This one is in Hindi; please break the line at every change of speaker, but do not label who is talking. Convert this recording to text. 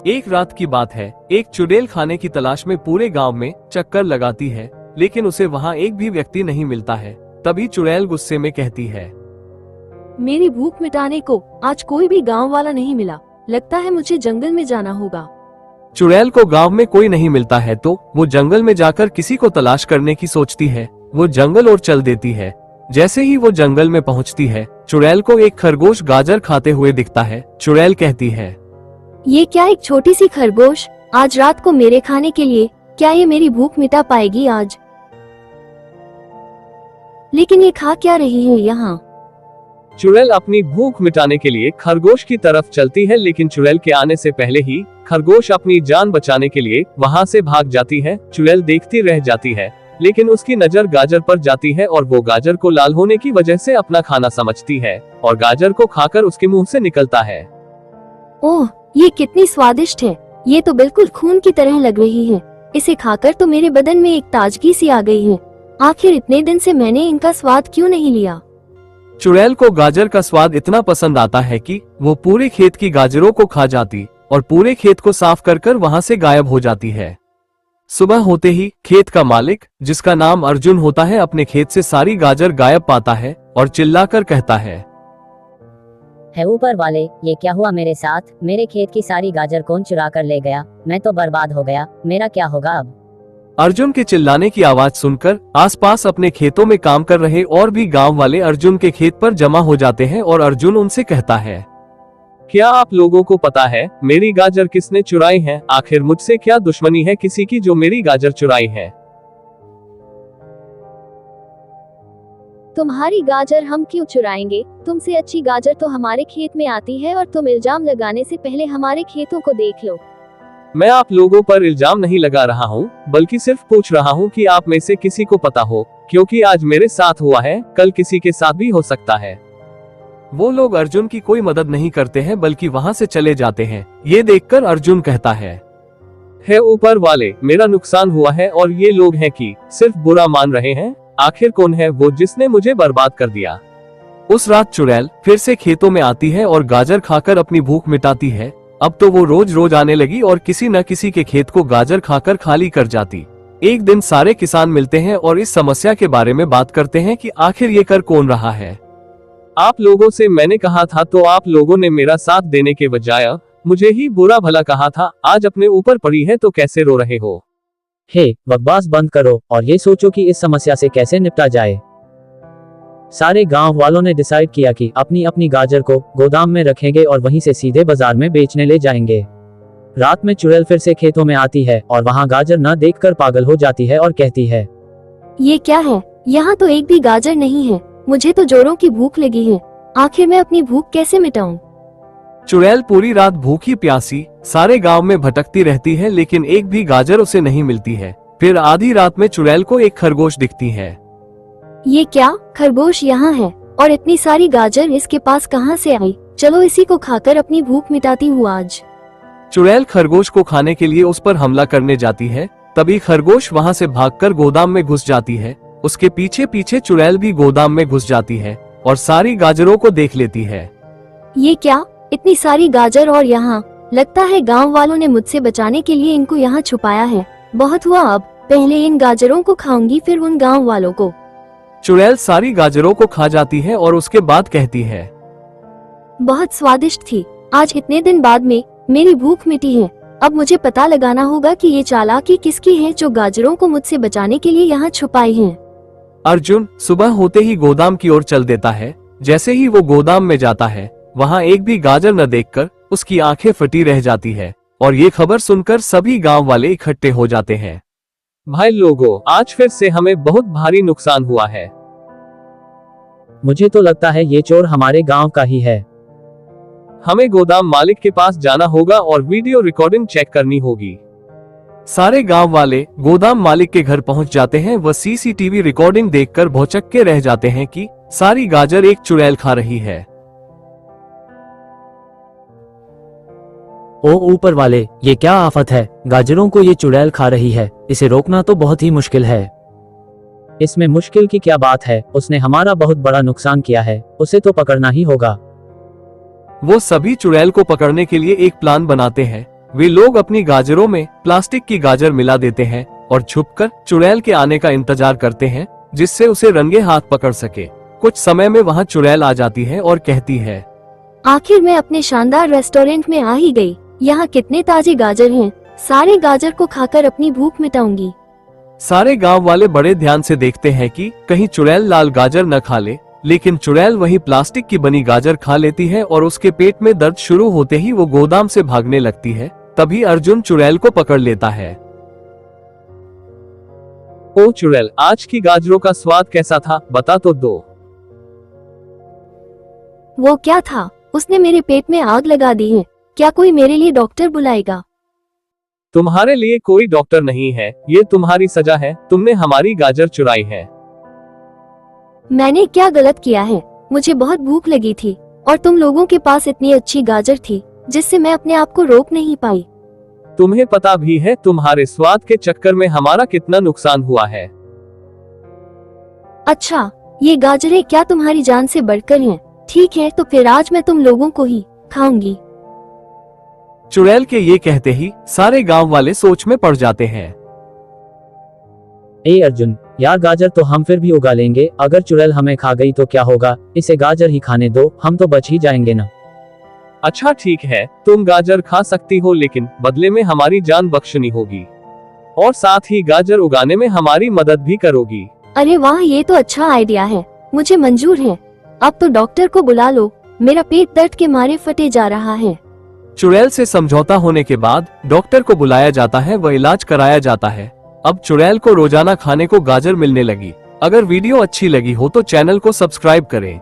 एक रात की बात है, एक चुड़ैल खाने की तलाश में पूरे गांव में चक्कर लगाती है, लेकिन उसे वहां एक भी व्यक्ति नहीं मिलता है। तभी चुड़ैल गुस्से में कहती है,
मेरी भूख मिटाने को आज कोई भी गांव वाला नहीं मिला, लगता है मुझे जंगल में जाना होगा।
चुड़ैल को गांव में कोई नहीं मिलता है तो वो जंगल में जाकर किसी को तलाश करने की सोचती है। वो जंगल और चल देती है। जैसे ही वो जंगल में पहुंचती है, चुड़ैल को एक खरगोश गाजर खाते हुए दिखता है। चुड़ैल कहती है,
ये क्या एक छोटी सी खरगोश आज रात को मेरे खाने के लिए, क्या ये मेरी भूख मिटा पाएगी आज? लेकिन ये खा क्या रही है यहाँ?
चुड़ैल अपनी भूख मिटाने के लिए खरगोश की तरफ चलती है, लेकिन चुड़ैल के आने से पहले ही खरगोश अपनी जान बचाने के लिए वहां से भाग जाती है। चुड़ैल देखती रह जाती है, लेकिन उसकी नजर गाजर पर जाती है और वो गाजर को लाल होने की वजह से अपना खाना समझती है और गाजर को खाकर उसके मुंह से निकलता है।
ओह, ये कितनी स्वादिष्ट है, ये तो बिल्कुल खून की तरह लग रही है। इसे खाकर तो मेरे बदन में एक ताजगी सी आ गई है। आखिर इतने दिन से मैंने इनका स्वाद क्यों नहीं लिया?
चुड़ैल को गाजर का स्वाद इतना पसंद आता है कि वो पूरे खेत की गाजरों को खा जाती और पूरे खेत को साफ कर वहां से गायब हो जाती है। सुबह होते ही खेत का मालिक, जिसका नाम अर्जुन होता है, अपने खेत से सारी गाजर गायब पाता है और चिल्लाकर कहता है,
ऊपर वाले, ये क्या हुआ मेरे साथ? मेरे खेत की सारी गाजर कौन चुरा कर ले गया? मैं तो बर्बाद हो गया, मेरा क्या होगा अब?
अर्जुन के चिल्लाने की आवाज सुनकर आसपास अपने खेतों में काम कर रहे और भी गांव वाले अर्जुन के खेत पर जमा हो जाते हैं और अर्जुन उनसे कहता है, क्या आप लोगों को पता है मेरी गाजर किसने चुराई है? आखिर मुझसे क्या दुश्मनी है किसी की जो मेरी गाजर चुराई है?
तुम्हारी गाजर हम क्यों चुराएंगे? तुमसे अच्छी गाजर तो हमारे खेत में आती है और तुम इल्जाम लगाने से पहले हमारे खेतों को देख लो।
मैं आप लोगों पर इल्जाम नहीं लगा रहा हूँ, बल्कि सिर्फ पूछ रहा हूँ कि आप में से किसी को पता हो, क्योंकि आज मेरे साथ हुआ है, कल किसी के साथ भी हो सकता है। वो लोग अर्जुन की कोई मदद नहीं करते हैं, बल्कि वहाँ से चले जाते हैं। ये देखकर अर्जुन कहता है ऊपर वाले, मेरा नुकसान हुआ है और ये लोग हैं कि सिर्फ बुरा मान रहे हैं। आखिर कौन है वो जिसने मुझे बर्बाद कर दिया? उस रात चुड़ैल फिर से खेतों में आती है और गाजर खाकर अपनी भूख मिटाती है। अब तो वो रोज रोज आने लगी और किसी न किसी के खेत को गाजर खाकर खाली कर जाती। एक दिन सारे किसान मिलते हैं और इस समस्या के बारे में बात करते हैं कि आखिर ये कर कौन रहा है। आप लोगों से मैंने कहा था तो आप लोगों ने मेरा साथ देने के बजाय मुझे ही बुरा भला कहा था। आज अपने ऊपर पड़ी है तो कैसे रो रहे हो?
बकवास बंद करो और ये सोचो कि इस समस्या से कैसे निपटा जाए। सारे गांव वालों ने डिसाइड किया कि अपनी अपनी गाजर को गोदाम में रखेंगे और वहीं से सीधे बाजार में बेचने ले जाएंगे। रात में चुड़ैल फिर से खेतों में आती है और वहां गाजर न देखकर पागल हो जाती है और कहती है,
ये क्या है? यहाँ तो एक भी गाजर नहीं है। मुझे तो जोरों की भूख लगी है। आखिर मैं अपनी भूख कैसे मिटाऊं?
चुड़ैल पूरी रात भूखी प्यासी सारे गांव में भटकती रहती है, लेकिन एक भी गाजर उसे नहीं मिलती है। फिर आधी रात में चुड़ैल को एक खरगोश दिखती है।
ये क्या? खरगोश यहाँ है और इतनी सारी गाजर इसके पास कहाँ से आई? चलो इसी को खाकर अपनी भूख मिटाती हूँ आज।
चुड़ैल खरगोश को खाने के लिए उस पर हमला करने जाती है। तभी खरगोश वहाँ से भागकर गोदाम में घुस जाती है। उसके पीछे पीछे चुड़ैल भी गोदाम में घुस जाती है और सारी गाजरों को देख लेती है।
ये क्या? इतनी सारी गाजर और यहाँ लगता है गांव वालों ने मुझसे बचाने के लिए इनको यहाँ छुपाया है। बहुत हुआ, अब पहले इन गाजरों को खाऊंगी फिर उन गांव वालों को।
चुड़ैल सारी गाजरों को खा जाती है और उसके बाद कहती है,
बहुत स्वादिष्ट थी। आज इतने दिन बाद में मेरी भूख मिटी है। अब मुझे पता लगाना होगा कि ये चालाकी किसकी है जो गाजरों को मुझसे बचाने के लिए यहाँ छुपाई है।
अर्जुन सुबह होते ही गोदाम की ओर चल देता है। जैसे ही वो गोदाम में जाता है, वहाँ एक भी गाजर न देखकर उसकी आंखें फटी रह जाती है और ये खबर सुनकर सभी गांव वाले इकट्ठे हो जाते हैं। भाई लोगों, आज फिर से हमें बहुत भारी नुकसान हुआ है।
मुझे तो लगता है ये चोर हमारे गांव का ही है।
हमें गोदाम मालिक के पास जाना होगा और वीडियो रिकॉर्डिंग चेक करनी होगी। सारे गांव वाले गोदाम मालिक के घर पहुंच जाते हैं। वह सीसीटीवी रिकॉर्डिंग देखकर भौचक्के रह जाते हैं कि सारी गाजर एक चुड़ैल खा रही है।
ओ ऊपर वाले, ये क्या आफत है? गाजरों को ये चुड़ैल खा रही है। इसे रोकना तो बहुत ही मुश्किल है। इसमें मुश्किल की क्या बात है? उसने हमारा बहुत बड़ा नुकसान किया है, उसे तो पकड़ना ही होगा।
वो सभी चुड़ैल को पकड़ने के लिए एक प्लान बनाते हैं। वे लोग अपनी गाजरों में प्लास्टिक की गाजर मिला देते हैं और छुपकर चुड़ैल के आने का इंतजार करते हैं, जिससे उसे रंगे हाथ पकड़ सके। कुछ समय में वहाँ चुड़ैल आ जाती है और कहती है,
आखिर मैं अपने शानदार रेस्टोरेंट में आ ही गई। यहाँ कितने ताजे गाजर हैं। सारे गाजर को खाकर अपनी भूख मिटाऊंगी।
सारे गांव वाले बड़े ध्यान से देखते हैं कि कहीं चुड़ैल लाल गाजर न खा ले, लेकिन चुड़ैल वही प्लास्टिक की बनी गाजर खा लेती है और उसके पेट में दर्द शुरू होते ही वो गोदाम से भागने लगती है। तभी अर्जुन चुड़ैल को पकड़ लेता है। ओ चुड़ैल, आज की गाजरों का स्वाद कैसा था, बता तो दो।
वो क्या था? उसने मेरे पेट में आग लगा दी है। क्या कोई मेरे लिए डॉक्टर बुलाएगा?
तुम्हारे लिए कोई डॉक्टर नहीं है, ये तुम्हारी सजा है। तुमने हमारी गाजर चुराई है।
मैंने क्या गलत किया है? मुझे बहुत भूख लगी थी और तुम लोगों के पास इतनी अच्छी गाजर थी जिससे मैं अपने आप को रोक नहीं पाई।
तुम्हें पता भी है तुम्हारे स्वाद के चक्कर में हमारा कितना नुकसान हुआ है।
अच्छा, ये गाजरें क्या तुम्हारी जान से बढ़कर हैं? ठीक है, तो फिर आज मैं तुम लोगों को ही खाऊंगी।
चुड़ैल के ये कहते ही सारे गांव वाले सोच में पड़ जाते हैं।
ए अर्जुन, यार गाजर तो हम फिर भी उगा लेंगे। अगर चुड़ैल हमें खा गई तो क्या होगा? इसे गाजर ही खाने दो, हम तो बच ही जाएंगे ना।
अच्छा ठीक है, तुम गाजर खा सकती हो, लेकिन बदले में हमारी जान बख्शनी होगी और साथ ही गाजर उगाने में हमारी मदद भी करोगी।
अरे वाह, ये तो अच्छा आइडिया है, मुझे मंजूर है। अब तो डॉक्टर को बुला लो, मेरा पेट दर्द के मारे फटे जा रहा है।
चुड़ैल से समझौता होने के बाद डॉक्टर को बुलाया जाता है व इलाज कराया जाता है। अब चुड़ैल को रोजाना खाने को गाजर मिलने लगी। अगर वीडियो अच्छी लगी हो तो चैनल को सब्सक्राइब करें।